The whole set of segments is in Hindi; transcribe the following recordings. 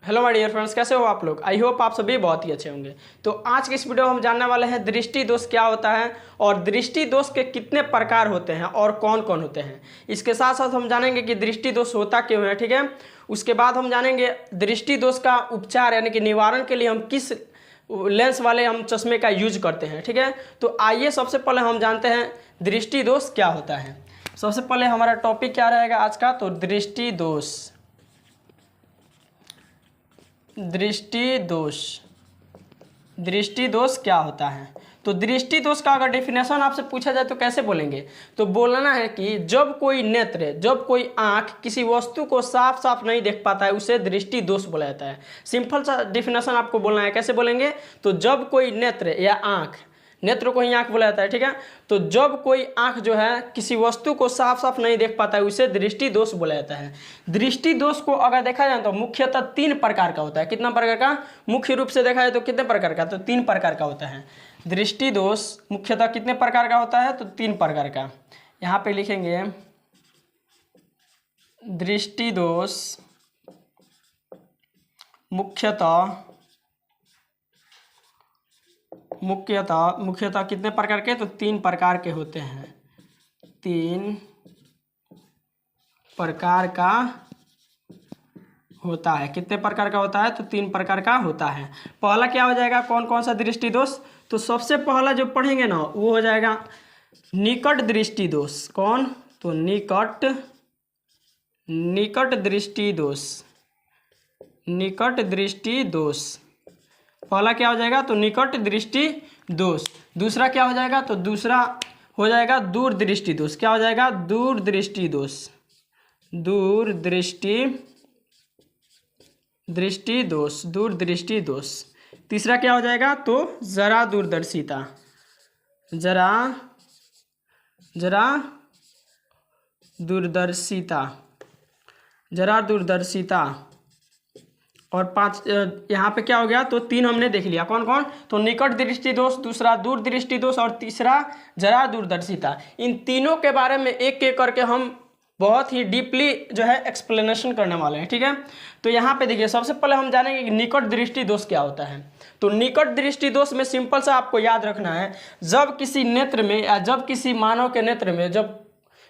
हेलो माय डियर फ्रेंड्स, कैसे हो आप लोग। आई होप आप सभी बहुत ही अच्छे होंगे। तो आज के इस वीडियो में हम जानने वाले हैं दृष्टि दोष क्या होता है और दृष्टि दोष के कितने प्रकार होते हैं और कौन कौन होते हैं। इसके साथ साथ हम जानेंगे कि दृष्टि दोष होता क्यों है, ठीक है। उसके बाद हम जानेंगे दृष्टि दोष का उपचार यानी कि निवारण के लिए हम किस लेंस वाले हम चश्मे का यूज करते हैं, ठीक है। तो आइए सबसे पहले हम जानते हैं दृष्टि दोष क्या होता है। सबसे पहले हमारा टॉपिक क्या रहेगा आज का, तो दृष्टि दोष। दृष्टि दोष, दृष्टि दोष क्या होता है। तो दृष्टि दोष का अगर डेफिनेशन आपसे पूछा जाए तो कैसे बोलेंगे, तो बोलना है कि जब कोई नेत्र, जब कोई आंख किसी वस्तु को साफ साफ नहीं देख पाता है उसे दृष्टि दोष बोला जाता है। सिंपल सा डेफिनेशन आपको बोलना है, कैसे बोलेंगे, तो जब कोई नेत्र या आंख, नेत्र को ही आंख बोला जाता है, ठीक है। तो जब कोई आंख जो है किसी वस्तु को साफ साफ नहीं देख पाता है उसे दृष्टि दोष बोला जाता है। दृष्टि दोष को अगर देखा जाए तो मुख्यतः 3 प्रकार का होता है। कितना प्रकार का, मुख्य रूप से देखा जाए तो कितने प्रकार का, तो 3 प्रकार का होता है। दृष्टि दोष मुख्यतः कितने प्रकार का होता है, तो 3 प्रकार का। यहाँ पे लिखेंगे दृष्टि दोष मुख्यतः कितने प्रकार के, तो 3 प्रकार के होते हैं। 3 प्रकार का होता है। कितने प्रकार का होता है, तो 3 प्रकार का होता है। पहला क्या हो जाएगा, कौन कौन सा दृष्टि दोष, तो सबसे पहला जो पढ़ेंगे ना वो हो जाएगा निकट दृष्टि दोष। कौन, तो निकट दृष्टि दोष। निकट दृष्टि दोष पहला क्या हो जाएगा, तो निकट दृष्टि दोष। दूसरा क्या हो जाएगा, तो दूसरा हो जाएगा दूर दृष्टि दोष। क्या हो जाएगा, दूर दृष्टि दोष। दूर दृष्टि दोष। तीसरा क्या हो जाएगा, तो जरा दूरदर्शिता। जरा दूरदर्शिता। और 5 यहाँ पे क्या हो गया, तो 3 हमने देख लिया। कौन कौन, तो निकट दृष्टि दोष, दूसरा दूर दृष्टि दोष और तीसरा जरा दूरदर्शिता। इन तीनों के बारे में एक एक करके हम बहुत ही डीपली जो है एक्सप्लेनेशन करने वाले हैं, ठीक है। तो यहाँ पे देखिए सबसे पहले हम जानेंगे कि निकट दृष्टि दोष क्या होता है। तो निकट दृष्टि दोष में सिंपल सा आपको याद रखना है, जब किसी नेत्र में या जब किसी मानव के नेत्र में जब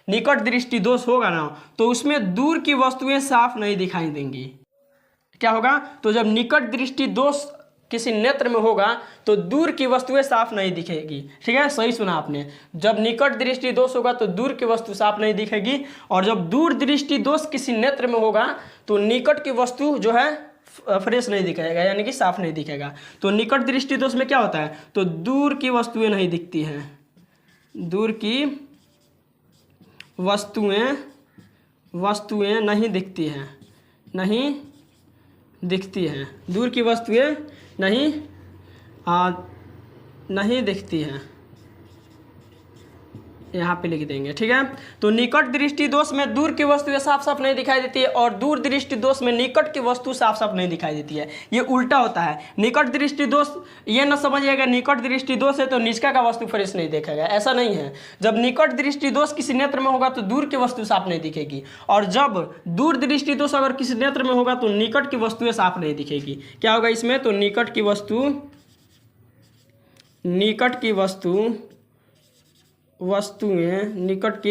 निकट दृष्टि दोष होगा ना तो उसमें दूर की वस्तुएं साफ नहीं दिखाई देंगी। क्या होगा, तो जब निकट दृष्टि दोष किसी नेत्र में होगा तो दूर की वस्तुएं साफ नहीं दिखेगी, ठीक है। सही सुना आपने, जब निकट दृष्टि दोष होगा तो दूर की वस्तु साफ नहीं दिखेगी, और जब दूर दृष्टि दोष किसी नेत्र में होगा तो निकट की वस्तु जो है फ्रेश नहीं दिखेगा, यानी कि साफ नहीं दिखेगा। तो निकट दृष्टि दोष में क्या होता है, तो दूर की वस्तुएं नहीं दिखती हैं। दूर की वस्तुएं नहीं दिखती हैं, दूर की वस्तुएं नहीं दिखती हैं। यहाँ पे लिख देंगे, ठीक है। तो निकट दृष्टि दोष में दूर की वस्तुएं साफ साफ नहीं दिखाई देती है और दूर दृष्टि दोष में निकट की वस्तु साफ साफ नहीं दिखाई देती है। ये उल्टा होता है। निकट दृष्टि दोष, ये न समझिएगा निकट दृष्टि दोष है तो नीचका का वस्तु फ्रेश नहीं देखेगा, ऐसा नहीं है। जब निकट दृष्टि दोष किसी नेत्र में होगा तो दूर की वस्तु साफ नहीं दिखेगी, और जब दूर दृष्टि दोष अगर किसी नेत्र में होगा तो निकट की वस्तुएं साफ नहीं दिखेगी। क्या होगा इसमें, तो निकट की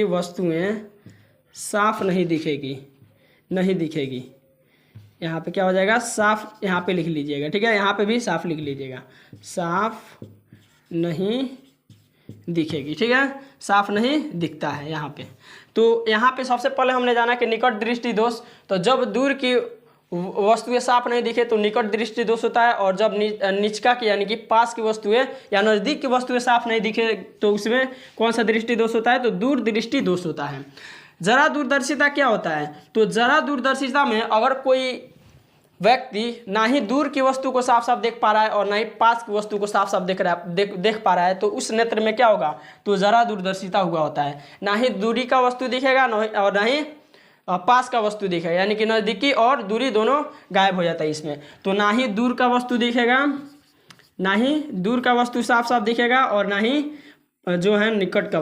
वस्तुएं साफ नहीं दिखेगी। यहाँ पे क्या हो जाएगा, साफ, यहाँ पे लिख लीजिएगा, ठीक है। यहाँ पे भी साफ लिख लीजिएगा, साफ नहीं दिखेगी, ठीक है। साफ नहीं दिखता है यहाँ पे। तो यहाँ पे सबसे पहले हमने जाना कि निकट दृष्टि दोष, तो जब दूर की वस्तुएं साफ नहीं दिखे तो निकट दृष्टि दोष होता है, और जब निचका की यानी कि पास की वस्तुएं या नज़दीक की वस्तुएं साफ नहीं दिखे तो उसमें कौन सा दृष्टि दोष होता है, तो दूर दृष्टि दोष होता है। जरा दूरदर्शिता क्या होता है, तो जरा दूरदर्शिता में अगर कोई व्यक्ति ना ही दूर की वस्तु को साफ साफ देख पा रहा है और ना ही पास की वस्तु को साफ साफ देख पा रहा है तो उस नेत्र में क्या होगा, तो जरा दूरदर्शिता हुआ होता है। ना ही दूरी का वस्तु दिखेगा और ना ही पास का वस्तु दिखेगा, यानी कि नज़दीकी और दूरी दोनों गायब हो जाता है इसमें। तो ना ही दूर का वस्तु दिखेगा, ना ही दूर का वस्तु साफ साफ दिखेगा, और ना ही जो है निकट का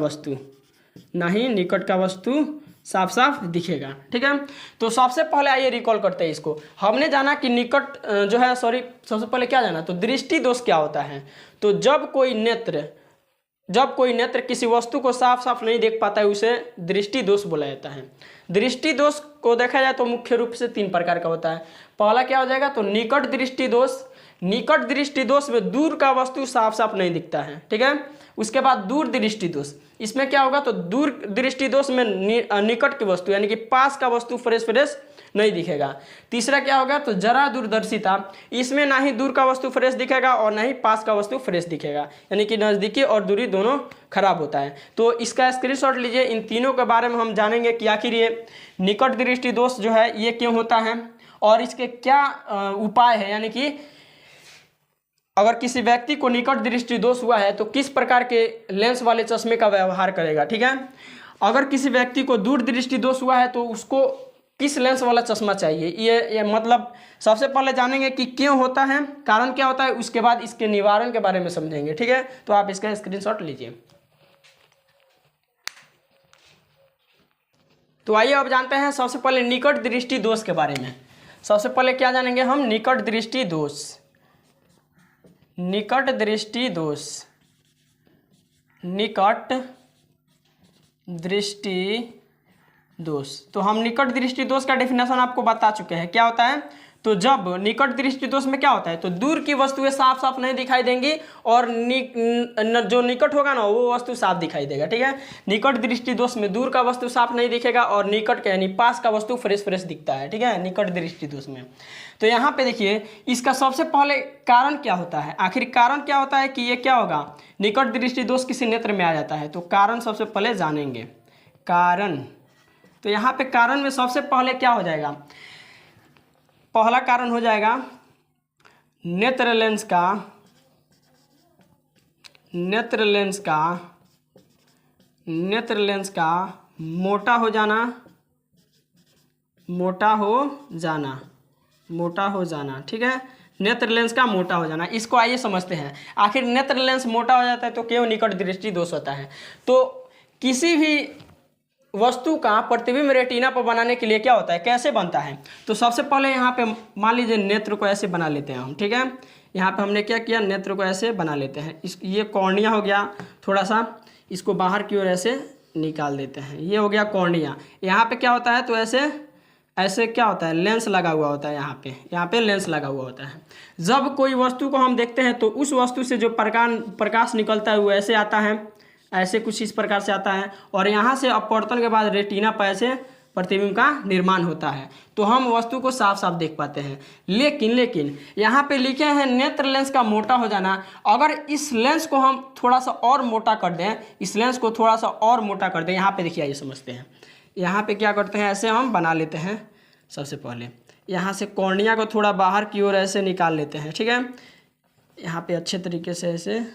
वस्तु साफ साफ दिखेगा। ठीक है, तो सबसे पहले आइए रिकॉल करते हैं इसको। हमने जाना कि निकट जो है सॉरी सबसे पहले क्या जाना, तो दृष्टि दोष क्या होता है। तो जब कोई नेत्र किसी वस्तु को साफ साफ नहीं देख पाता है उसे दृष्टि दोष बोला जाता है। दृष्टि दोष को देखा जाए तो मुख्य रूप से 3 प्रकार का होता है। पहला क्या हो जाएगा, तो निकट दृष्टि दोष। निकट दृष्टि दोष में दूर का वस्तु साफ साफ नहीं दिखता है। ठीक है, उसके बाद दूर दृष्टि दोष, इसमें क्या होगा, तो दूर दृष्टि दोष में निकट की वस्तु यानी कि पास का वस्तु फ्रेश नहीं दिखेगा। तीसरा क्या होगा, तो जरा दूरदर्शिता, इसमें ना ही दूर का वस्तु फ्रेश दिखेगा और ना ही पास का वस्तु फ्रेश दिखेगा, यानी कि नज़दीकी और दूरी दोनों खराब होता है। तो इसका स्क्रीनशॉट लीजिए। इन तीनों के बारे में हम जानेंगे कि आखिर ये निकट दृष्टि दोष जो है ये क्यों होता है और इसके क्या उपाय है, यानी कि अगर किसी व्यक्ति को निकट दृष्टि दोष हुआ है तो किस प्रकार के लेंस वाले चश्मे का व्यवहार करेगा। ठीक है, अगर किसी व्यक्ति को दूर दृष्टि दोष हुआ है तो उसको किस लेंस वाला चश्मा चाहिए, ये मतलब सबसे पहले जानेंगे कि क्यों होता है, कारण क्या होता है, उसके बाद इसके निवारण के बारे में समझेंगे। ठीक है, तो आप इसका स्क्रीनशॉट लीजिए। तो आइए अब जानते हैं सबसे पहले निकट दृष्टि दोष के बारे में। सबसे पहले क्या जानेंगे हम, निकट दृष्टि दोष। निकट दृष्टि दोष, निकट दृष्टि दोष। तो हम निकट दृष्टि दोष का डेफिनेशन आपको बता चुके हैं क्या होता है। तो जब निकट दृष्टि दोष में क्या होता है, तो दूर की वस्तुएं साफ साफ नहीं दिखाई देंगी और जो निकट होगा ना वो वस्तु साफ दिखाई देगा। ठीक है, निकट दृष्टि दोष में दूर का वस्तु साफ नहीं दिखेगा और निकट का यानी पास का वस्तु फ्रेश दिखता है। ठीक है, निकट दृष्टि दोष में। तो यहाँ पे देखिए इसका सबसे पहले कारण क्या होता है, आखिर कारण क्या होता है कि ये क्या होगा, निकट दृष्टि दोष किसी नेत्र में आ जाता है। तो कारण सबसे पहले जानेंगे, कारण। तो यहाँ पे कारण में सबसे पहले क्या हो जाएगा, पहला कारण हो जाएगा नेत्र लेंस का मोटा हो जाना। ठीक है, नेत्र लेंस का मोटा हो जाना, इसको आइए समझते हैं। आखिर नेत्र लेंस मोटा हो जाता है तो क्यों निकट दृष्टि दोष होता है। तो किसी भी वस्तु का प्रतिबिंब रेटिना पर बनाने के लिए क्या होता है, कैसे बनता है। तो सबसे पहले यहाँ पे मान लीजिए नेत्र को ऐसे बना लेते हैं हम। ठीक है, यहाँ पे हमने क्या किया, नेत्र को ऐसे बना लेते हैं। ये कॉर्निया हो गया, थोड़ा सा इसको बाहर की ओर ऐसे निकाल देते हैं, ये हो गया कॉर्निया। यहाँ पे क्या होता है, तो ऐसे क्या होता है, लेंस लगा हुआ होता है। यहाँ पे लेंस लगा हुआ होता है। जब कोई वस्तु को हम देखते हैं तो उस वस्तु से जो प्रकाश निकलता है वो ऐसे आता है, ऐसे कुछ इस प्रकार से आता है और यहाँ से अपवर्तन के बाद रेटिना पर ऐसे प्रतिबिंब का निर्माण होता है, तो हम वस्तु को साफ साफ देख पाते हैं। लेकिन यहाँ पे लिखे हैं नेत्र लेंस का मोटा हो जाना। अगर इस लेंस को हम थोड़ा सा और मोटा कर दें, यहाँ पे देखिए, ये समझते हैं। यहाँ पे क्या करते हैं, ऐसे हम बना लेते हैं। सबसे पहले यहाँ से कॉर्निया को थोड़ा बाहर की ओर ऐसे निकाल लेते हैं। ठीक है, यहाँ पे अच्छे तरीके से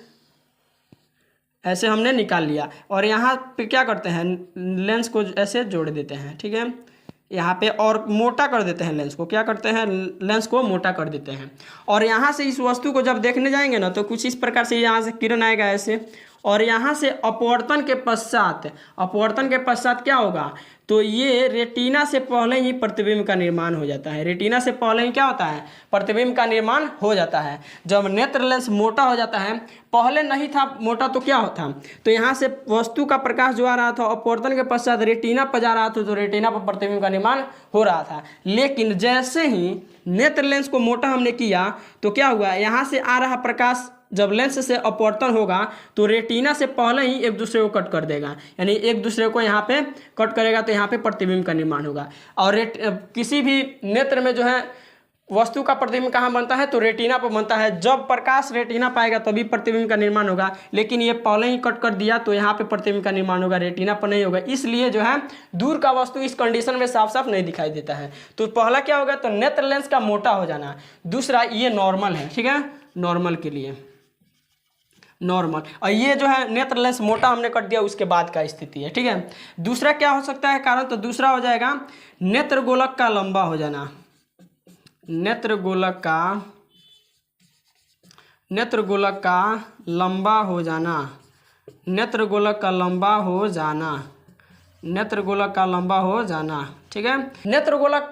ऐसे हमने निकाल लिया और यहाँ पे क्या करते हैं, लेंस को ऐसे जोड़ देते हैं। ठीक है, यहाँ पे और मोटा कर देते हैं लेंस को, क्या करते हैं, लेंस को मोटा कर देते हैं। और यहाँ से इस वस्तु को जब देखने जाएंगे ना तो कुछ इस प्रकार से यहाँ से किरण आएगा ऐसे, और यहाँ से अपवर्तन के पश्चात क्या होगा, तो ये रेटिना से पहले ही प्रतिबिंब का निर्माण हो जाता है। रेटिना से पहले ही क्या होता है, प्रतिबिंब का निर्माण हो जाता है। जब नेत्र लेंस मोटा हो जाता है, पहले नहीं था मोटा तो क्या होता, तो यहाँ से वस्तु का प्रकाश जो आ रहा था अपवर्तन के पश्चात रेटिना पर जा रहा था, तो रेटिना पर प्रतिबिंब का निर्माण हो रहा था। लेकिन जैसे ही नेत्र लेंस को मोटा हमने किया तो क्या हुआ, यहाँ से आ रहा प्रकाश जब लेंस से अपवर्तन होगा तो रेटिना से पहले ही एक दूसरे को कट कर देगा, यानी एक दूसरे को यहाँ पे कट करेगा, तो यहाँ पे प्रतिबिंब का निर्माण होगा। और किसी भी नेत्र में जो है वस्तु का प्रतिबिंब कहाँ बनता है, तो रेटिना पर बनता है। जब प्रकाश रेटिना पाएगा तभी प्रतिबिंब का निर्माण होगा, लेकिन ये पहले ही कट कर दिया तो यहाँ पे प्रतिबिंब का निर्माण होगा, रेटिना पर नहीं होगा। इसलिए जो है दूर का वस्तु इस कंडीशन में साफ साफ नहीं दिखाई देता है। तो पहला क्या होगा, तो नेत्र लेंस का मोटा हो जाना। दूसरा ये नॉर्मल है, ठीक है, नॉर्मल के लिए नॉर्मल, और ये जो है नेत्र लेंस मोटा हमने कर दिया उसके बाद का स्थिति है। ठीक है, दूसरा क्या हो सकता है कारण, तो दूसरा हो जाएगा नेत्र गोलक का लंबा हो जाना। नेत्र गोलक का लंबा हो जाना, नेत्र गोलक का लंबा हो जाना, नेत्र गोलक का लंबा हो जाना। ठीक है, नेत्र गोलक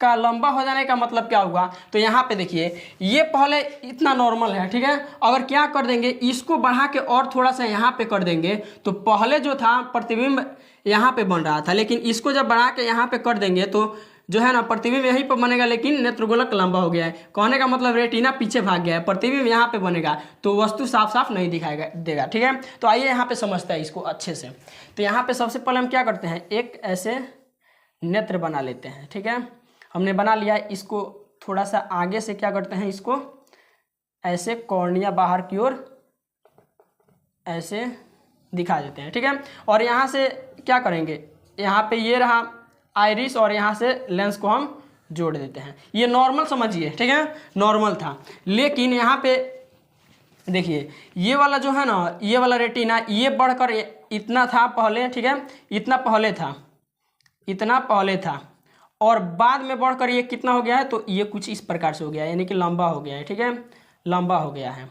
का लंबा हो जाने का मतलब क्या हुआ, तो यहाँ पे देखिए ये पहले इतना नॉर्मल है। ठीक है, अगर क्या कर देंगे, इसको बढ़ा के और थोड़ा सा यहाँ पे कर देंगे तो पहले जो था प्रतिबिंब यहाँ पे बन रहा था, लेकिन इसको जब बढ़ा के यहाँ पे कर देंगे तो जो है ना प्रतिबिंब यहीं पर बनेगा, लेकिन नेत्रगोलक लंबा हो गया है। कहने का मतलब रेटिना पीछे भाग गया है, प्रतिबिंब यहाँ पे बनेगा तो वस्तु साफ साफ नहीं दिखाएगा देगा। ठीक है, तो आइए यहाँ पे समझते हैं इसको अच्छे से। तो यहाँ पे सबसे पहले हम क्या करते हैं, एक ऐसे नेत्र बना लेते हैं। ठीक है, हमने बना लिया, इसको थोड़ा सा आगे से क्या करते हैं, इसको ऐसे कॉर्निया बाहर की ओर ऐसे दिखा देते हैं। ठीक है, और यहाँ से क्या करेंगे, यहाँ पे ये रहा आइरिस और यहाँ से लेंस को हम जोड़ देते हैं। ये नॉर्मल समझिए। ठीक है, नॉर्मल था, लेकिन यहाँ पे देखिए ये वाला जो है ना, ये वाला रेटिना ये बढ़कर इतना था पहले। ठीक है, इतना पहले था, इतना पहले था, और बाद में बढ़कर ये कितना हो गया है, तो ये कुछ इस प्रकार से हो गया है, यानी कि लंबा हो गया है। ठीक है, लंबा हो गया है।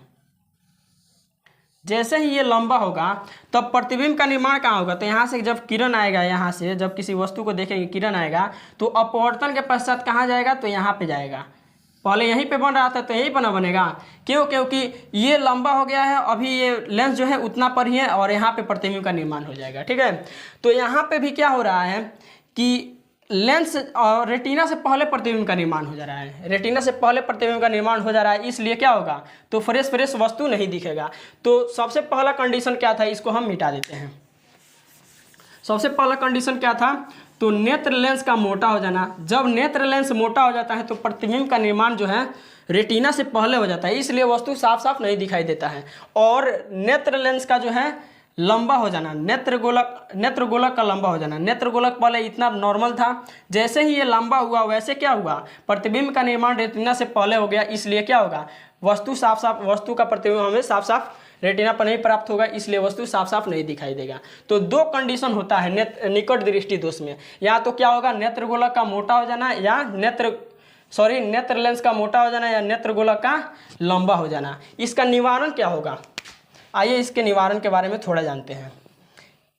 जैसे ही ये लंबा होगा तब प्रतिबिंब का निर्माण कहाँ होगा, तो यहाँ से जब किरण आएगा, यहाँ से जब किसी वस्तु को देखेंगे किरण आएगा तो अपवर्तन के पश्चात कहाँ जाएगा, तो यहाँ पे जाएगा। पहले यहीं पे बन रहा था तो यहीं पर ना बनेगा, क्यों, क्योंकि ये लंबा हो गया है, अभी ये लेंस जो है उतना पर ही है और यहाँ पे प्रतिबिंब का निर्माण हो जाएगा। ठीक है, तो यहाँ पे भी क्या हो रहा है कि लेंस और रेटिना से पहले प्रतिबिंब का निर्माण हो जा रहा है, रेटिना से पहले प्रतिबिंब का निर्माण हो जा रहा है, इसलिए क्या होगा, तो फ्रेश वस्तु नहीं दिखेगा। तो सबसे पहला कंडीशन क्या था, इसको हम मिटा देते हैं। सबसे पहला कंडीशन क्या था, तो नेत्र लेंस का मोटा हो जाना। जब नेत्र लेंस मोटा हो जाता है तो प्रतिबिंब का निर्माण जो है रेटिना से पहले हो जाता है, इसलिए वस्तु साफ साफ नहीं दिखाई देता है। और नेत्र लेंस का जो है लंबा हो जाना, नेत्रगोलक का लंबा हो जाना। नेत्रगोलक पहले इतना नॉर्मल था, जैसे ही ये लंबा हुआ वैसे क्या हुआ, प्रतिबिंब का निर्माण रेटिना से पहले हो गया, इसलिए क्या होगा, वस्तु का प्रतिबिंब हमें साफ साफ रेटिना पर नहीं प्राप्त होगा, इसलिए वस्तु साफ साफ नहीं दिखाई देगा। तो दो कंडीशन होता है निकट दृष्टि दोष में, या तो क्या होगा, नेत्रगोलक का मोटा हो जाना, या नेत्र लेंस का मोटा हो जाना, या नेत्रगोलक का लंबा हो जाना। इसका निवारण क्या होगा, आइए इसके निवारण के बारे में थोड़ा जानते हैं।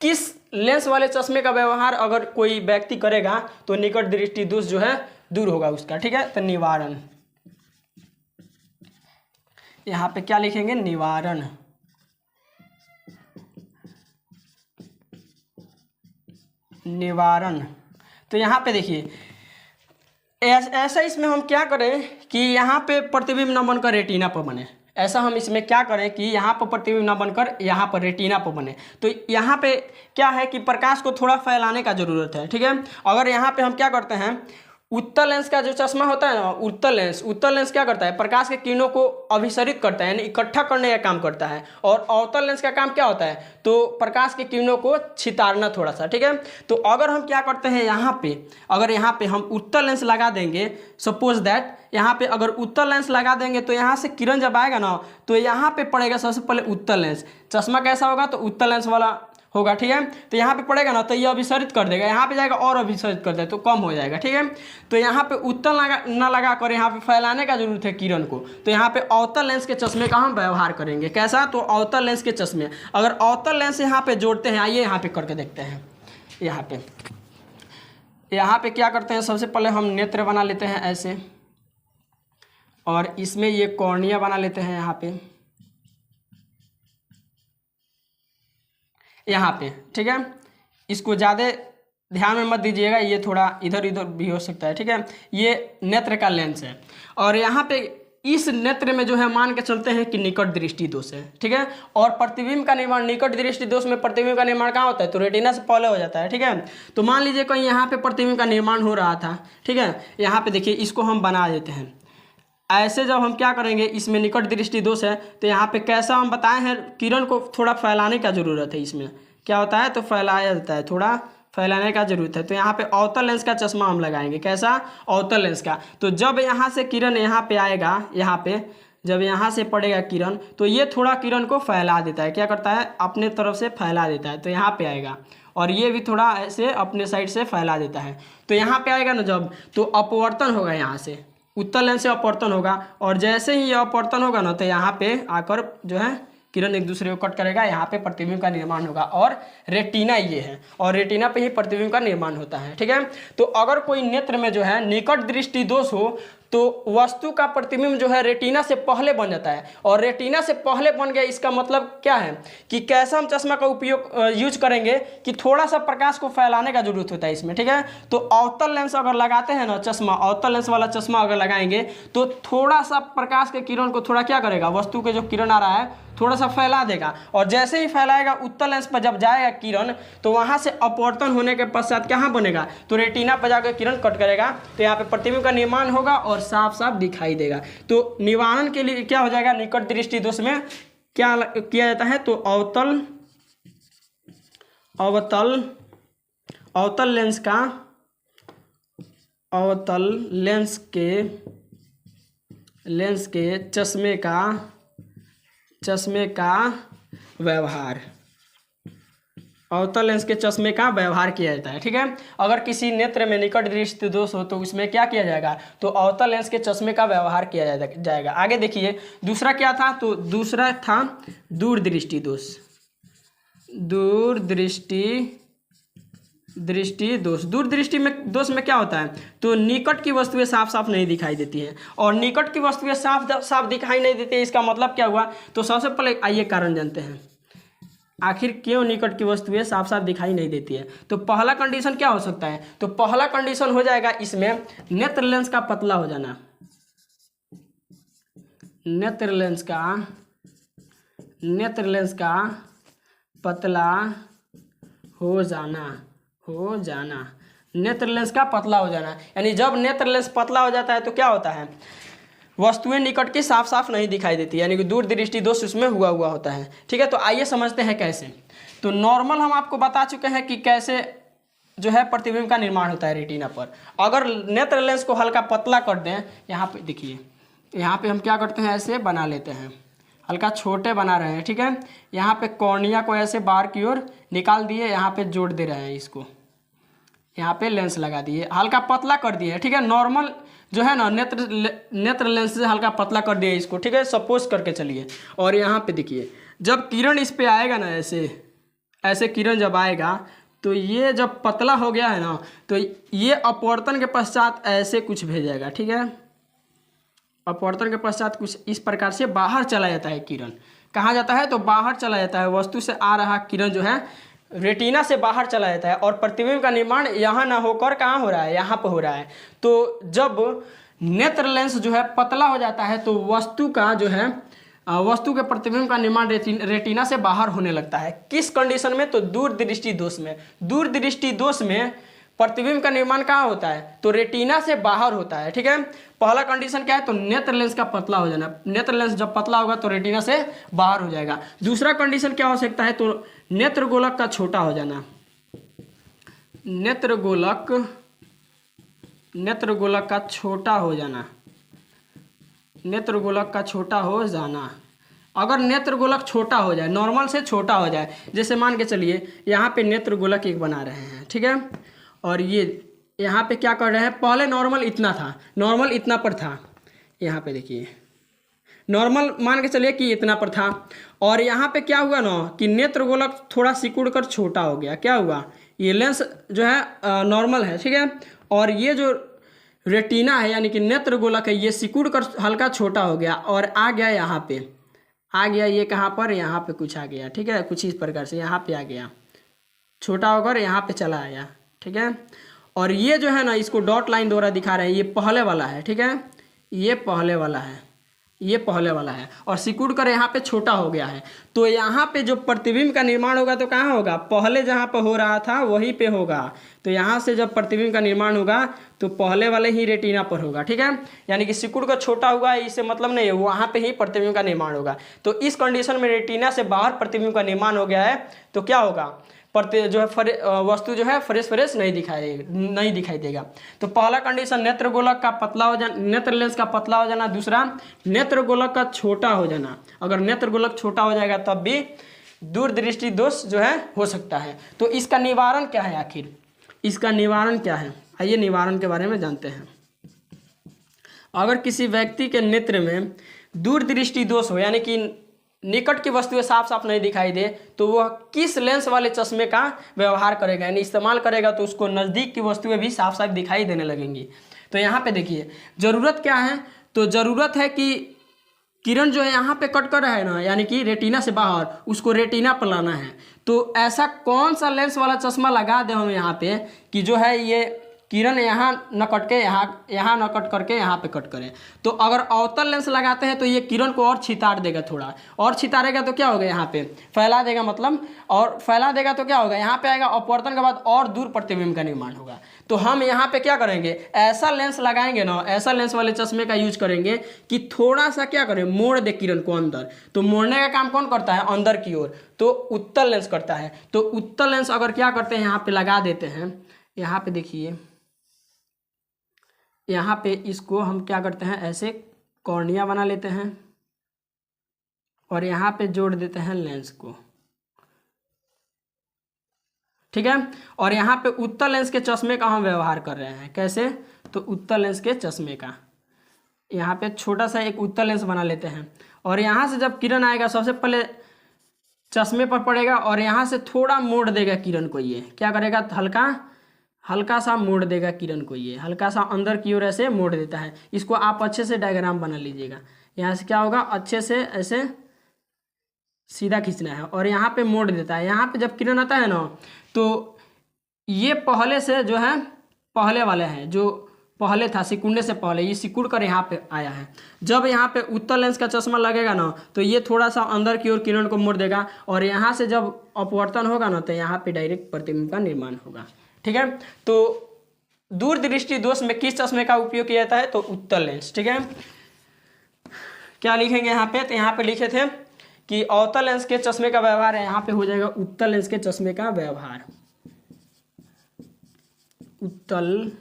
किस लेंस वाले चश्मे का व्यवहार अगर कोई व्यक्ति करेगा तो निकट दृष्टि दोष जो है दूर होगा उसका। ठीक है, तो निवारण, यहाँ पे क्या लिखेंगे, निवारण। निवारण, तो यहाँ पे देखिए ऐसा इसमें हम क्या करें कि यहाँ पे प्रतिबिंब न बनकर रेटिना पर बने। ऐसा हम इसमें क्या करें कि यहाँ पर प्रतिबिंब न बनकर यहाँ पर रेटिना पर बने। तो यहाँ पे क्या है कि प्रकाश को थोड़ा फैलाने का ज़रूरत है। ठीक है, अगर यहाँ पे हम क्या करते हैं, उत्तल लेंस का जो चश्मा होता है ना, उत्तल लेंस क्या करता है, प्रकाश के किरणों को अभिसरित करता है, यानी इकट्ठा करने का काम करता है। और अवतल लेंस का काम क्या होता है, तो प्रकाश के किरणों को छितारना थोड़ा सा। ठीक है, तो अगर हम क्या करते हैं, अगर यहाँ पे हम उत्तल लेंस लगा देंगे, सपोज दैट यहाँ पे अगर उत्तल लेंस लगा देंगे तो यहाँ से किरण जब आएगा ना तो यहाँ पे पड़ेगा सबसे पहले उत्तल लेंस। चश्मा कैसा होगा, तो उत्तल लेंस वाला होगा। ठीक है, तो यहाँ पे पड़ेगा ना तो ये अभिसरित कर देगा, यहाँ पे जाएगा और अभिसरित कर देगा तो कम हो जाएगा। ठीक है, तो यहाँ पे उत्तल ना लगा कर यहाँ पे फैलाने का जरूरत है किरण को, तो यहाँ पे अवतल लेंस के चश्मे का हम व्यवहार करेंगे। कैसा, तो अवतल लेंस के चश्मे, अगर अवतल लेंस यहाँ पे जोड़ते हैं, आइए यहाँ पे करके देखते हैं। यहाँ पे क्या करते हैं, सबसे पहले हम नेत्र बना लेते हैं ऐसे, और इसमें ये कॉर्निया बना लेते हैं यहाँ पे। ठीक है, इसको ज़्यादा ध्यान में मत दीजिएगा, ये थोड़ा इधर उधर भी हो सकता है। ठीक है, ये नेत्र का लेंस है, और यहाँ पे इस नेत्र में जो है मान के चलते हैं कि निकट दृष्टि दोष है। ठीक है, और प्रतिबिंब का निर्माण, निकट दृष्टि दोष में प्रतिबिंब का निर्माण कहाँ होता है, तो रेटिना से पहले हो जाता है। ठीक है, तो मान लीजिए कहीं यहाँ पे प्रतिबिंब का निर्माण हो रहा था। ठीक है, यहाँ पे देखिए इसको हम बना देते हैं ऐसे। जब हम क्या करेंगे, इसमें निकट दृष्टि दोष है तो यहाँ पे कैसा हम बताए हैं, किरण को थोड़ा फैलाने का ज़रूरत है। इसमें क्या होता है, तो फैलाया जाता है, थोड़ा फैलाने का जरूरत है। तो यहाँ पे अवतल लेंस का चश्मा हम लगाएंगे। कैसा, अवतल लेंस का। तो जब यहाँ से किरण यहाँ पे आएगा, जब यहाँ से पड़ेगा किरण तो ये थोड़ा किरण को फैला देता है। क्या करता है, अपने तरफ से फैला देता है, तो यहाँ पे आएगा, और ये भी थोड़ा ऐसे अपने साइड से फैला देता है। तो यहाँ पे आएगा ना जब, तो अपवर्तन होगा, यहाँ से उत्तल लेंस से अपवर्तन होगा, और जैसे ही ये अपवर्तन होगा ना तो यहाँ पे आकर जो है किरण एक दूसरे को कट करेगा, यहाँ पे प्रतिबिंब का निर्माण होगा। और रेटिना ये है, और रेटिना पे ही प्रतिबिंब का निर्माण होता है। ठीक है, तो अगर कोई नेत्र में जो है निकट दृष्टि दोष हो तो वस्तु का प्रतिबिंब जो है रेटिना से पहले बन जाता है। और रेटिना से पहले बन गया, इसका मतलब क्या है कि कैसा हम चश्मा का उपयोग यूज करेंगे कि थोड़ा सा प्रकाश को फैलाने का जरूरत होता है इसमें। ठीक है, तो अवतल लेंस अगर लगाते हैं ना चश्मा, अवतल लेंस वाला चश्मा अगर लगाएंगे तो थोड़ा सा प्रकाश के किरण को थोड़ा क्या करेगा, वस्तु के जो किरण आ रहा है थोड़ा सा फैला देगा। और जैसे ही फैलाएगा उत्तल लेंस पर जब जाएगा किरण तो वहां से अपवर्तन होने के पश्चात कहाँ बनेगा, तो रेटिना पर जाकर किरण कट करेगा, तो यहाँ पे प्रतिबिंब का निर्माण होगा और साफ साफ दिखाई देगा। तो निवारण के लिए क्या हो जाएगा, निकट दृष्टि दोष में क्या किया जाता है, तो अवतल लेंस के चश्मे का व्यवहार, अवतल लेंस के चश्मे का व्यवहार किया जाता है। ठीक है, अगर किसी नेत्र में निकट दृष्टि दोष हो तो उसमें क्या किया जाएगा, तो अवतल लेंस के चश्मे का व्यवहार किया जाएगा। आगे देखिए दूसरा क्या था, तो दूसरा था दूरदृष्टि दोष। दूरदृष्टि दोष में क्या होता है, तो निकट की वस्तुएं साफ साफ नहीं दिखाई देती हैं। और निकट की वस्तुएं साफ साफ दिखाई नहीं देती है, इसका मतलब क्या हुआ, तो सबसे पहले आइए कारण जानते हैं आखिर क्यों निकट की वस्तुएं साफ साफ दिखाई नहीं देती है। तो पहला कंडीशन क्या हो सकता है, तो पहला कंडीशन हो जाएगा इसमें नेत्र लेंस का पतला हो जाना, नेत्र लेंस का पतला हो जाना, नेत्र लेंस का पतला हो जाना। यानी जब नेत्र लेंस पतला हो जाता है तो क्या होता है, वस्तुएं निकट की साफ साफ नहीं दिखाई देती, यानी कि दूर दृष्टि दोष उसमें हुआ होता है। ठीक है, तो आइए समझते हैं कैसे। तो नॉर्मल हम आपको बता चुके हैं कि कैसे जो है प्रतिबिंब का निर्माण होता है रेटिना पर। अगर नेत्र लेंस को हल्का पतला कर दें, यहाँ पे देखिए, यहाँ पे हम क्या करते हैं, ऐसे बना लेते हैं, हल्का छोटे बना रहे हैं। ठीक है, यहाँ पे कॉर्निया को ऐसे बाहर की ओर निकाल दिए, यहाँ पे जोड़ दे रहे हैं, इसको यहाँ पे लेंस लगा दिए, हल्का पतला कर दिए। ठीक है, नॉर्मल जो है ना नेत्र लेंस से हल्का पतला कर दिए इसको। ठीक है, सपोज करके चलिए, और यहाँ पे देखिए जब किरण इस पे आएगा ना, ऐसे किरण जब आएगा तो ये जब पतला हो गया है ना, तो ये अपवर्तन के पश्चात ऐसे कुछ भेजेगा। ठीक है, अपवर्तन के पश्चात कुछ इस प्रकार से बाहर चला जाता है किरण। कहाँ जाता है, तो बाहर चला जाता है, वस्तु से आ रहा किरण जो है रेटिना से बाहर चला जाता है। और प्रतिबिंब का निर्माण यहाँ ना होकर कहाँ हो रहा है, यहाँ पर हो रहा है। तो जब नेत्र लेंस जो है पतला हो जाता है तो वस्तु का जो है वस्तु के प्रतिबिंब का निर्माण रेटिना से बाहर होने लगता है। किस कंडीशन में, तो दूरदृष्टि दोष में। दूरदृष्टि दोष में प्रतिबिंब का निर्माण कहाँ होता है, तो रेटिना से बाहर होता है। ठीक है, पहला कंडीशन क्या है, तो नेत्र लेंस का पतला हो जाना। नेत्र लेंस जब पतला होगा तो रेटिना से बाहर हो जाएगा। दूसरा कंडीशन क्या हो सकता है, तो नेत्र गोलक का छोटा हो जाना। नेत्र गोलक का छोटा हो जाना, नेत्र गोलक का छोटा हो जाना। अगर नेत्र गोलक छोटा हो जाए, नॉर्मल से छोटा हो जाए, जैसे मान के चलिए यहाँ पे नेत्र गोलक एक बना रहे हैं। ठीक है, और ये यहाँ पे क्या कर रहे हैं, पहले नॉर्मल इतना था, नॉर्मल इतना पर था, यहाँ पे देखिए नॉर्मल मान के चलिए कि इतना पर था, और यहाँ पे क्या हुआ ना कि नेत्र गोलक थोड़ा सिकुड़ कर छोटा हो गया। क्या हुआ, ये लेंस जो है नॉर्मल है। ठीक है, और ये जो रेटिना है यानी कि नेत्र गोलक है, ये सिकुड़ कर हल्का छोटा हो गया और आ गया यहाँ पे, आ गया ये कहाँ पर, यहाँ पे कुछ आ गया। ठीक है, कुछ इस प्रकार से यहाँ पे आ गया, छोटा होकर यहाँ पे चला आया। ठीक है, और ये जो है ना इसको डॉट लाइन द्वारा दिखा रहे हैं, ये पहले वाला है। ठीक है, ये पहले वाला है, ये पहले वाला है, और सिकुड़ कर यहाँ पे छोटा हो गया है। तो यहाँ पे जो प्रतिबिंब का निर्माण होगा तो कहाँ होगा, पहले जहाँ पे हो रहा था वहीं पे होगा। तो यहाँ से जब प्रतिबिंब का निर्माण होगा तो पहले वाले ही रेटिना पर होगा। ठीक है, यानी कि सिकुड़ का छोटा हुआ है, इससे मतलब नहीं है, वहाँ पे ही प्रतिबिंब का निर्माण होगा। तो इस कंडीशन में रेटिना से बाहर प्रतिबिंब का निर्माण हो गया है तो क्या होगा, जो है वस्तु जो है फ्रेश नहीं दिखाई देगा। तो पहला कंडीशन नेत्र गोलक का पतला हो जाना, नेत्र लेंस का पतला हो जाना। दूसरा नेत्र गोलक का छोटा हो जाना। अगर नेत्र गोलक छोटा हो जाएगा तब भी दूरदृष्टि दोष जो है हो सकता है। तो इसका निवारण क्या है, आखिर इसका निवारण क्या है, आइए निवारण के बारे में जानते हैं। अगर किसी व्यक्ति के नेत्र में दूरदृष्टि दोष हो, यानी कि निकट की वस्तुएं साफ साफ नहीं दिखाई दे तो वह किस लेंस वाले चश्मे का व्यवहार करेगा, यानी इस्तेमाल करेगा, तो उसको नज़दीक की वस्तुएं भी साफ साफ दिखाई देने लगेंगी। तो यहाँ पे देखिए ज़रूरत क्या है, तो ज़रूरत है कि किरण जो है यहाँ पे कट कर रहा है ना, यानी कि रेटिना से बाहर, उसको रेटिना पर लाना है। तो ऐसा कौन सा लेंस वाला चश्मा लगा दें हम यहाँ पे कि जो है ये किरण यहाँ न कट के यहाँ न कट करके यहाँ पे कट करें। तो अगर अवतल लेंस लगाते हैं तो ये किरण को और छितार देगा, थोड़ा और छितारेगा तो क्या होगा, यहाँ पे फैला देगा, मतलब और फैला देगा तो क्या होगा, यहाँ पे आएगा अपवर्तन के बाद और दूर प्रतिबिंब का निर्माण होगा। तो हम यहाँ पे क्या करेंगे, ऐसा लेंस लगाएंगे ना, ऐसा लेंस वाले चश्मे का यूज करेंगे कि थोड़ा सा क्या करें, मोड़ दे किरण को अंदर। तो मोड़ने का काम कौन करता है, अंदर की ओर, तो उत्तल लेंस करता है। तो उत्तल लेंस अगर क्या करते हैं, यहाँ पे लगा देते हैं, यहाँ पे देखिए, यहाँ पे इसको हम क्या करते हैं, ऐसे कॉर्निया बना लेते हैं और यहाँ पे जोड़ देते हैं लेंस को, ठीक है। और यहाँ पे उत्तल लेंस के चश्मे का हम व्यवहार कर रहे हैं, कैसे, तो उत्तल लेंस के चश्मे का यहाँ पे छोटा सा एक उत्तल लेंस बना लेते हैं और यहाँ से जब किरण आएगा सबसे पहले चश्मे पर पड़ेगा और यहाँ से थोड़ा मोड़ देगा किरण को, ये क्या करेगा, तो हल्का सा मोड़ देगा किरण को, ये हल्का सा अंदर की ओर ऐसे मोड़ देता है। इसको आप अच्छे से डायग्राम बना लीजिएगा। यहाँ से क्या होगा, अच्छे से ऐसे सीधा खींचना है और यहाँ पे मोड़ देता है। यहाँ पे जब किरण आता है ना, तो ये पहले से जो है, पहले वाले हैं, जो पहले था सिकुड़ने से पहले, ये सिकुड़ कर यहाँ पे आया है। जब यहाँ पे उत्तल लेंस का चश्मा लगेगा ना, तो ये थोड़ा सा अंदर की ओर किरण को मोड़ देगा और यहाँ से जब अपवर्तन होगा ना, तो यहाँ पे डायरेक्ट प्रतिबिंब का निर्माण होगा, ठीक है। तो दूरदृष्टि दोष में किस चश्मे का उपयोग किया जाता है, तो उत्तल लेंस, ठीक है। क्या लिखेंगे यहाँ पे, तो यहाँ पे लिखे थे कि अवतल लेंस के चश्मे का व्यवहार है, यहाँ पे हो जाएगा उत्तल लेंस के चश्मे का व्यवहार, उत्तल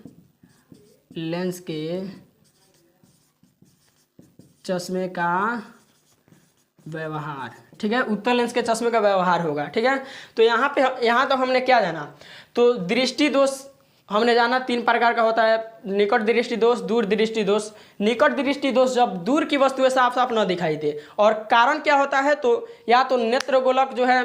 लेंस के चश्मे का व्यवहार, ठीक है, उत्तल लेंस के चश्मे का व्यवहार होगा, ठीक है। तो यहाँ पे, यहाँ तो हमने क्या जाना, तो दृष्टि दोष हमने जाना 3 प्रकार का होता है, निकट दृष्टि दोष, दूर दृष्टि दोष। निकट दृष्टि दोष जब दूर की वस्तुएं साफ साफ न दिखाई दे, और कारण क्या होता है, तो या तो नेत्र गोलक जो है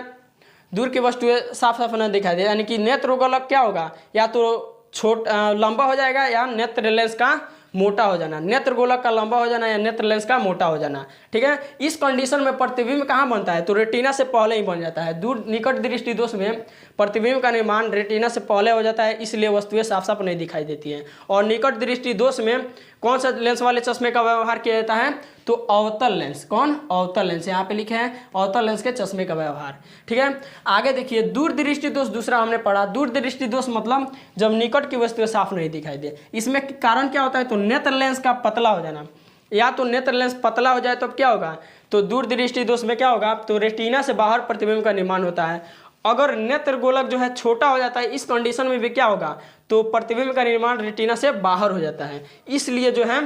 दूर की वस्तुएं साफ साफ न दिखाई दे, यानी कि नेत्र गोलक क्या होगा, या तो लंबा हो जाएगा या नेत्र लेंस का मोटा हो जाना, नेत्र गोलक का लंबा हो जाना या नेत्र लेंस का मोटा हो जाना, ठीक है। इस कंडीशन में प्रतिबिंब कहाँ बनता है, तो रेटिना से पहले ही बन जाता है। दूर निकट दृष्टि दोष में प्रतिबिंब का निर्माण रेटिना से पहले हो जाता है, इसलिए वस्तुएं साफ साफ नहीं दिखाई देती हैं। और निकट दृष्टि दोष में कौन सा लेंस वाले चश्मे का व्यवहार किया जाता है, तो अवतल लेंस, कौन, अवतल लेंस, यहाँ पे लिखे हैं अवतल लेंस के चश्मे का व्यवहार, ठीक है। आगे देखिए दूर दृष्टि दोष, दूसरा हमने पढ़ा, दूर दृष्टि दोष मतलब जब निकट की वस्तुएं साफ नहीं दिखाई दे। इसमें कारण क्या होता है, तो नेत्र लेंस का पतला हो जाना, या तो नेत्र लेंस पतला हो जाए तो क्या होगा, तो दूर दृष्टि दोष में क्या होगा, तो रेटिना से बाहर प्रतिबिंब का निर्माण होता है। अगर नेत्र गोलक जो है छोटा हो जाता है, इस कंडीशन में भी क्या होगा, तो प्रतिबिंब का निर्माण रेटिना से बाहर हो जाता है, इसलिए जो है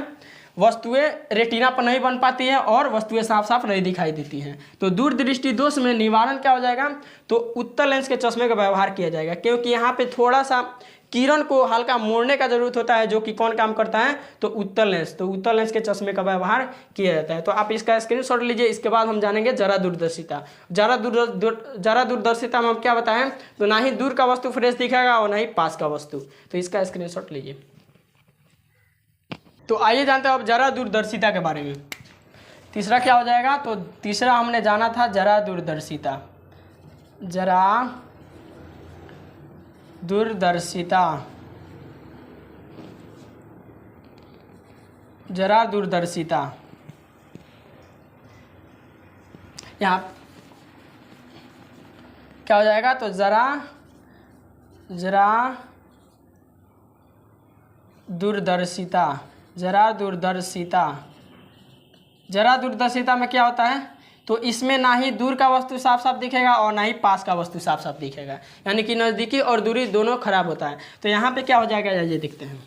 वस्तुएं रेटिना पर नहीं बन पाती हैं और वस्तुएं साफ साफ नहीं दिखाई देती हैं। तो दूर दृष्टि दोष में निवारण क्या हो जाएगा, तो उत्तल लेंस के चश्मे का व्यवहार किया जाएगा, क्योंकि यहाँ पे थोड़ा सा किरण को हल्का मोड़ने का जरूरत होता है, जो कि कौन काम करता है, तो उत्तल लेंस। तो उत्तल लेंस के चश्मे का व्यवहार किया जाता है। तो आप इसका स्क्रीनशॉट लीजिए। इसके बाद हम जानेंगे जरा दूरदर्शिता। जरा दूरदर्शिता में हम क्या बताएं, तो ना ही दूर का वस्तु फ्रेश दिखेगा और ना ही पास का वस्तु। तो इसका स्क्रीनशॉट लीजिए। तो आइए जानते हैं अब जरा दूरदर्शिता के बारे में। तीसरा क्या हो जाएगा, तो तीसरा हमने जाना था जरा दूरदर्शिता। जरा दूरदर्शिता, जरा दूरदर्शिता, यहाँ क्या हो जाएगा, तो जरा दूरदर्शिता, जरा दूरदर्शिता। जरा दूरदर्शिता में क्या होता है, तो इसमें ना ही दूर का वस्तु साफ साफ दिखेगा और ना ही पास का वस्तु साफ साफ दिखेगा, यानी कि नज़दीकी और दूरी दोनों खराब होता है। तो यहाँ पे क्या हो जाएगा, ये देखते हैं।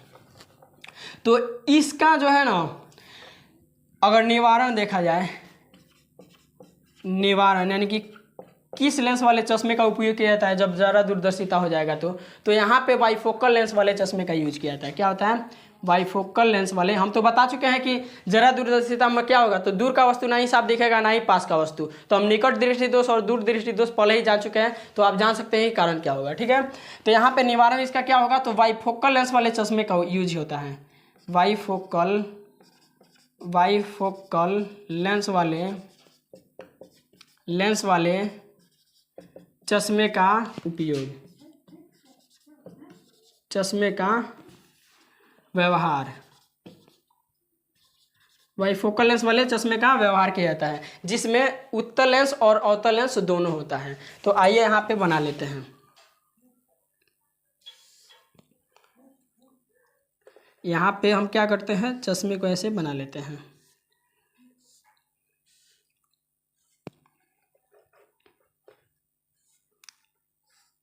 तो इसका जो है ना, अगर निवारण देखा जाए, निवारण यानी कि किस लेंस वाले चश्मे का उपयोग किया जाता है जब जरा दूरदर्शिता हो जाएगा, तो यहाँ पे बाइफोकल लेंस वाले चश्मे का यूज किया जाता है। क्या होता है, बाइफोकल लेंस वाले, हम तो बता चुके हैं कि जरा दूरदर्शिता में क्या होगा, तो दूर का वस्तु ना ही साफ दिखेगा ना ही पास का वस्तु। तो हम निकट दृष्टि दोष और दूर दृष्टि दोष पहले ही जान चुके हैं, तो आप जान सकते हैं कारण क्या होगा। ठीक है, तो यहाँ पे निवारण इसका क्या होगा, तो बाइफोकल लेंस वाले चश्मे का यूज होता है। बाइफोकल लेंस वाले चश्मे का उपयोग, चश्मे का व्यवहार, बाइफोकल लेंस वाले चश्मे का व्यवहार किया जाता है, जिसमें उत्तल लेंस और अवतल लेंस दोनों होता है। तो आइए यहाँ पे बना लेते हैं। यहाँ पे हम क्या करते हैं, चश्मे को ऐसे बना लेते हैं।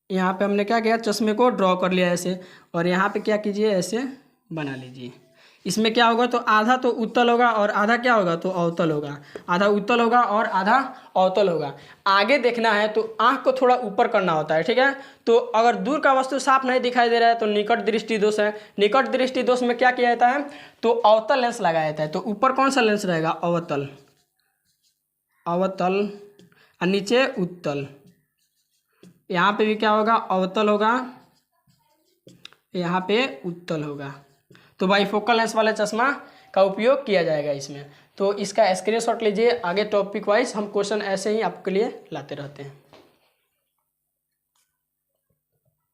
यहाँ पे हमने क्या किया, चश्मे को ड्रॉ कर लिया ऐसे, और यहाँ पे क्या कीजिए, ऐसे बना लीजिए। इसमें क्या होगा, तो आधा तो उत्तल होगा और आधा क्या होगा, तो अवतल होगा। आधा उत्तल होगा और आधा अवतल होगा। आगे देखना है तो आँख को थोड़ा ऊपर करना होता है। ठीक है, तो अगर दूर का वस्तु साफ नहीं दिखाई दे रहा है तो निकट दृष्टि दोष है। निकट दृष्टि दोष में क्या किया जाता है, तो अवतल लेंस लगाया जाता है। तो ऊपर कौन सा लेंस रहेगा, अवतल और नीचे उत्तल। यहाँ पे भी क्या होगा, अवतल होगा, यहाँ पे उत्तल होगा। तो बाइफोकल लेंस वाले चश्मा का उपयोग किया जाएगा इसमें। तो इसका स्क्रीनशॉट लीजिए। आगे टॉपिक वाइज हम क्वेश्चन ऐसे ही आपके लिए लाते रहते हैं।